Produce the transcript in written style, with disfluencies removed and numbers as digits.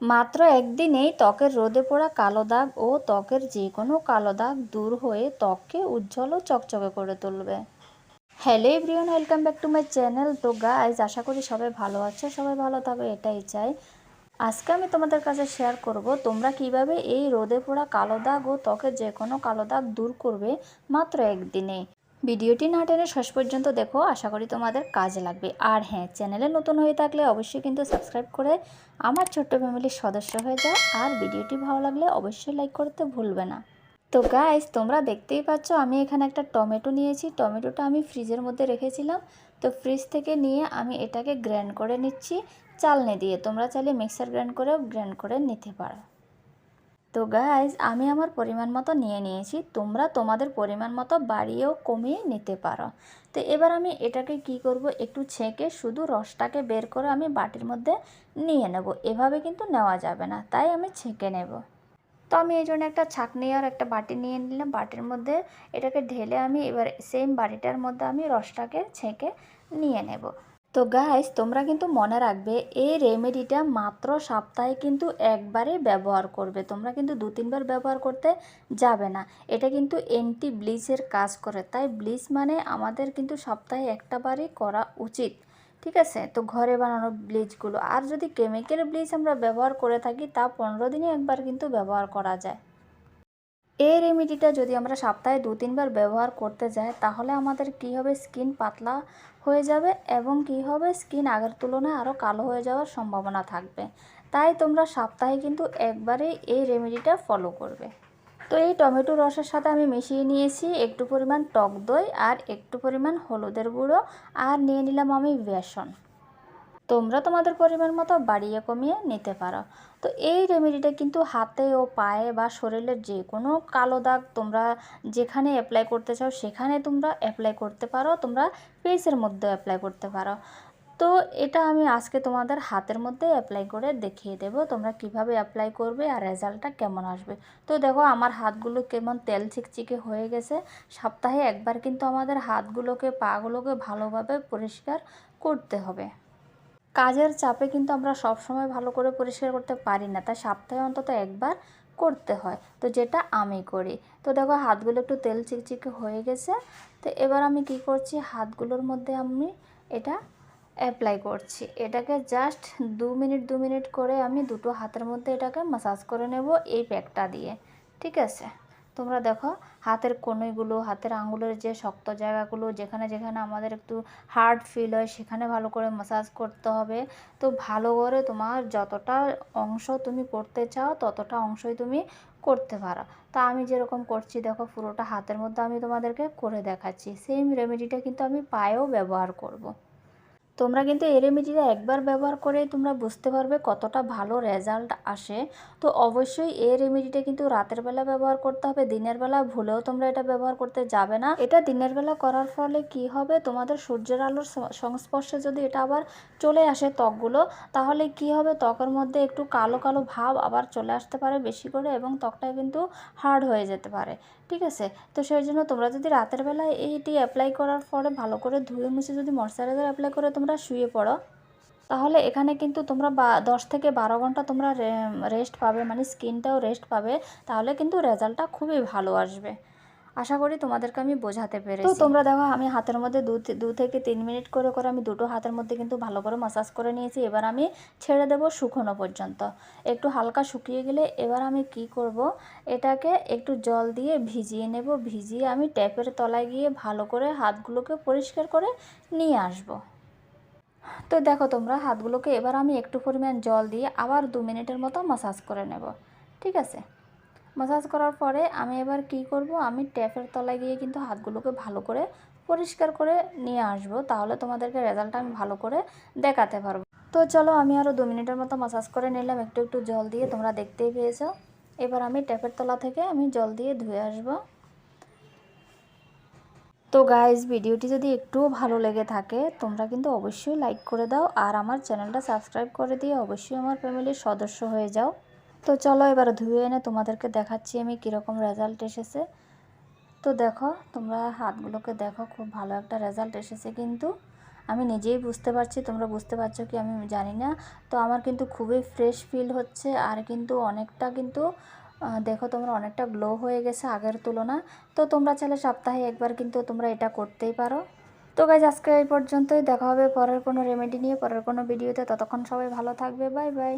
মাত্র একদিনেই ত্বকের রোদে পড়া কালো দাগ ও ত্বকের যে কোনো কালো দাগ দূর হয়ে ত্বককে উজ্জ্বল ও চকচকে করে তুলবে। Hello everyone, welcome back to my channel. তো গাইজ, আশা করি সবাই ভালো আছে, সবাই ভালো থাকবে এটাই চাই। আজকে আমি তোমাদের কাছে শেয়ার করব তোমরা কিভাবে এই রোদে পড়া কালো দাগ ও ত্বকের যে কোনো কালো দাগ দূর করবে মাত্র একদিনে। ভিডিওটি না টেনে শেষ পর্যন্ত দেখো, আশা করি তোমাদের কাজে লাগবে। আর হ্যাঁ, চ্যানেলে নতুন হয়ে থাকলে অবশ্যই কিন্তু সাবস্ক্রাইব করে আমার ছোট্ট ফ্যামিলির সদস্য হয়ে যাও। আর ভিডিওটি ভালো লাগলে অবশ্যই লাইক করতে ভুলবে না। তো গাইস, তোমরা দেখতেই পাচ্ছ আমি এখানে একটা টমেটো নিয়েছি। টমেটোটা আমি ফ্রিজের মধ্যে রেখেছিলাম। তো ফ্রিজ থেকে নিয়ে আমি এটাকে গ্রাইন্ড করে নিচ্ছি চালনি দিয়ে। তোমরা চাইলে মিক্সার গ্রাইন্ড করে নিতে পারো। তো গাইস, আমি আমার পরিমাণ মতো নিয়ে নিয়েছি, তোমরা তোমাদের পরিমাণ মতো বাড়িয়েও কমিয়ে নিতে পারো। তো এবার আমি এটাকে কি করব, একটু ছেঁকে শুধু রসটাকে বের করে আমি বাটির মধ্যে নিয়ে নেব। এভাবে কিন্তু নেওয়া যাবে না, তাই আমি ছেঁকে নেব। তো আমি এই জন্য একটা ছাঁকনি আর একটা বাটি নিয়ে নিলাম। বাটির মধ্যে এটাকে ঢেলে আমি এবার সেম বাটিটার মধ্যে আমি রসটাকে ছেঁকে নিয়ে নেব। তো গাইস, তোমরা কিন্তু মনে রাখবে এই রেমেডিটা মাত্র সপ্তাহে কিন্তু একবারে ব্যবহার করবে। তোমরা কিন্তু 2-3 বার ব্যবহার করতে যাবে না। এটা কিন্তু অ্যান্টি ব্লিচের কাজ করে, তাই ব্লিচ মানে আমাদের কিন্তু সপ্তাহে একটা বারই করা উচিত। ঠিক আছে, তো ঘরে বানানো ব্লিচগুলো। আর যদি কেমিক্যাল ব্লিচ আমরা ব্যবহার করে থাকি তা 15 দিনে একবার কিন্তু ব্যবহার করা যায়। এই রেমেডিটা যদি আমরা সপ্তাহে 2-3 বার ব্যবহার করতে যাই, তাহলে আমাদের কি হবে, স্কিন পাতলা হয়ে যাবে এবং কি হবে, স্কিন আগের তুলনায় আরও কালো হয়ে যাওয়ার সম্ভাবনা থাকবে। তাই তোমরা সপ্তাহে কিন্তু একবারেই এই রেমেডিটা ফলো করবে। তো এই টমেটো রসের সাথে আমি মিশিয়ে নিয়েছি একটু পরিমাণ টক দই আর একটু পরিমাণ হলুদের গুঁড়ো, আর নিয়ে নিলাম আমি বেসন। তোমরা তোমাদের পরিমাণ মতো বাড়িয়ে কমিয়ে নিতে পারো। তো এই রেমেডিটা কিন্তু হাতে ও পায়ে বা শরীরের যে কোনো কালো দাগ তোমরা যেখানে অ্যাপ্লাই করতে চাও সেখানে তোমরা অ্যাপ্লাই করতে পারো, তোমরা ফেসের মধ্যে অ্যাপ্লাই করতে পারো। তো এটা আমি আজকে তোমাদের হাতের মধ্যে অ্যাপ্লাই করে দেখিয়ে দেব তোমরা কিভাবে অ্যাপ্লাই করবে আর রেজাল্টটা কেমন আসবে। তো দেখো আমার হাতগুলো কেমন তেল চিকচিকে হয়ে গেছে। সপ্তাহে একবার কিন্তু আমাদের হাতগুলোকে পাগুলোকে ভালোভাবে পরিষ্কার করতে হবে। কাজের চাপে কিন্তু আমরা সব সময় ভালো করে পরিষ্কার করতে পারি না, তাই সপ্তাহে অন্তত একবার করতে হয়, তো যেটা আমি করি। তো দেখো হাতগুলো একটু তেল চিকচিকে হয়ে গেছে। তো এবার আমি কি করছি, হাতগুলোর মধ্যে আমি এটা অ্যাপ্লাই করছি। এটাকে জাস্ট 2 মিনিট করে আমি দুটো হাতের মধ্যে এটাকে ম্যাসাজ করে নেব এই প্যাকটা দিয়ে। ঠিক আছে, তোমরা দেখো হাতের কনুইগুলো, হাতের আঙুলের যে শক্ত জায়গাগুলো, যেখানে যেখানে আমাদের একটু হার্ড ফিল হয় সেখানে ভালো করে ম্যাসাজ করতে হবে। তো ভালো করে তোমার যতটা অংশ তুমি করতে চাও ততটা অংশই তুমি করতে পারো। তা আমি যেরকম করছি দেখো, পুরোটা হাতের মধ্যে আমি তোমাদেরকে করে দেখাচ্ছি। সেম রেমেডিটা কিন্তু আমি পায়েও ব্যবহার করব। তোমরা কিন্তু এই রেমেডিটা একবার ব্যবহার করে তোমরা বুঝতে পারবে কতটা ভালো রেজাল্ট আসে। তো অবশ্যই এই রেমেডিটা কিন্তু রাতের বেলা ব্যবহার করতে হবে, দিনের বেলা ভুলেও তোমরা এটা ব্যবহার করতে যাবে না। এটা দিনের বেলা করার ফলে কি হবে, তোমাদের সূর্যের আলোর সংস্পর্শে যদি এটা আবার চলে আসে ত্বকগুলো, তাহলে কি হবে, ত্বকের মধ্যে একটু কালো কালো ভাব আবার চলে আসতে পারে বেশি করে, এবং ত্বকটা কিন্তু হার্ড হয়ে যেতে পারে। ঠিক আছে, তো সেই জন্য তোমরা যদি রাতের বেলায় এইটি অ্যাপ্লাই করার পরে ভালো করে ধুয়ে মুছে যদি ময়শ্চারাইজার অ্যাপ্লাই করে তোমরা শুয়ে পড়ো, তাহলে এখানে কিন্তু তোমরা 10 থেকে 12 ঘন্টা তোমরা রেস্ট পাবে, মানে স্কিনটাও রেস্ট পাবে। তাহলে কিন্তু রেজাল্টটা খুবই ভালো আসবে। আশা করি তোমাদেরকে আমি বোঝাতে পেরেছি। তো তোমরা দেখো আমি হাতের মধ্যে 2 থেকে 3 মিনিট করে আমি দুটো হাতের মধ্যে কিন্তু ভালো করে ম্যাসাজ করে নিয়েছি। এবার আমি ছেড়ে দেব শুকনো পর্যন্ত। একটু হালকা শুকিয়ে গেলে এবার আমি কি করব, এটাকে একটু জল দিয়ে ভিজিয়ে নেব। ভিজিয়ে আমি ট্যাপের তলায় গিয়ে ভালো করে হাতগুলোকে পরিষ্কার করে নিয়ে আসব। তো দেখো তোমরা হাতগুলোকে এবার আমি একটু পরিমাণ জল দিয়ে আবার 2 মিনিটের মতো ম্যাসাজ করে নেব। ঠিক আছে, ম্যাসাজ করার পরে আমি এবার কি করব, আমি ট্যাপের তলায় গিয়ে কিন্তু হাতগুলোকে ভালো করে পরিষ্কার করে নিয়ে আসব। তাহলে তোমাদেরকে রেজাল্টটা আমি ভালো করে দেখাতে পারবো। তো চলো আমি আরও 2 মিনিটের মতো ম্যাসাজ করে নিলাম একটু একটু জল দিয়ে, তোমরা দেখতেই পেয়েছো। এবার আমি ট্যাপের তলা থেকে আমি জল দিয়ে ধুয়ে আসবো। তো গাইজ, ভিডিওটি যদি একটুও ভালো লেগে থাকে তোমরা কিন্তু অবশ্যই লাইক করে দাও, আর আমার চ্যানেলটা সাবস্ক্রাইব করে দিয়ে অবশ্যই আমার ফ্যামিলির সদস্য হয়ে যাও। তো চলো এবার ধুয়ে এনে তোমাদেরকে দেখাচ্ছি আমি কীরকম রেজাল্ট এসেছে। তো দেখো তোমরা হাতগুলোকে দেখো, খুব ভালো একটা রেজাল্ট এসেছে কিন্তু। আমি নিজেই বুঝতে পারছি, তোমরা বুঝতে পারছো কি আমি জানি না। তো আমার কিন্তু খুবই ফ্রেশ ফিল হচ্ছে, আর কিন্তু অনেকটা কিন্তু দেখো তোমরা অনেকটা গ্লো হয়ে গেছে আগের তুলনা। তো তোমরা চাইলে সপ্তাহে একবার কিন্তু তোমরা এটা করতেই পারো। তো গাইজ আজকে এই পর্যন্তই, দেখা হবে পরের কোনো রেমেডি নিয়ে পরের কোনো ভিডিওতে। ততক্ষণ সবাই ভালো থাকবে, বাই বাই।